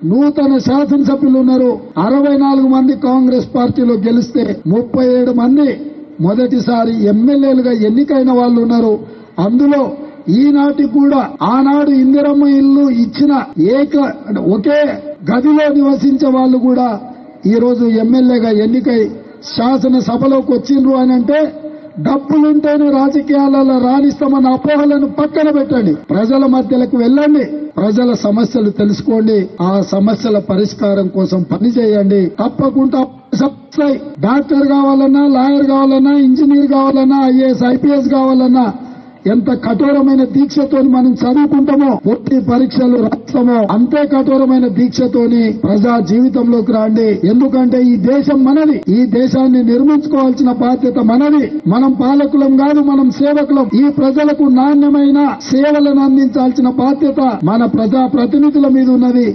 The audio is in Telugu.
నూతన శాసనసభ్యులు ఉన్నారు. 64 మంది కాంగ్రెస్ పార్టీలో గెలిస్తే 37 మంది మొదటిసారి ఎమ్మెల్యేలుగా ఎన్నికైన వాళ్ళు ఉన్నారు. అందులో ఈనాటికి కూడా ఆనాడు ఇందిరమ్మ ఇల్లు ఇచ్చిన ఒకే గదిలో నివసించే వాళ్ళు కూడా ఈ రోజు ఎమ్మెల్యేగా ఎన్నికై శాసనసభలోకి వచ్చిండ్రు అని అంటే డబ్బులుంటేనే రాజకీయాలలో రాణిస్తామన్న అపోహలను పక్కన పెట్టండి. ప్రజల మధ్యలకు వెళ్ళండి, ప్రజల సమస్యలు తెలుసుకోండి, ఆ సమస్యల పరిష్కారం కోసం పనిచేయండి. తప్పకుండా డాక్టర్ కావాలన్నా, లాయర్ కావాలన్నా, ఇంజనీర్ కావాలన్నా, ఐఏఎస్ ఐపీఎస్ కావాలన్నా ఎంత కఠోరమైన దీక్షతో మనం చదువుకుంటామో, ఒట్టి పరీక్షలు రాస్తామో అంతే కఠోరమైన దీక్షతోని ప్రజా జీవితంలోకి రండి. ఎందుకంటే ఈ దేశం మనది, ఈ దేశాన్ని నిర్మించుకోవాల్సిన బాధ్యత మనది. మనం పాలకులం కాదు, మనం సేవకులం. ఈ ప్రజలకు నాణ్యమైన సేవలను అందించాల్సిన బాధ్యత మన ప్రజా ప్రతినిధుల మీద ఉన్నది.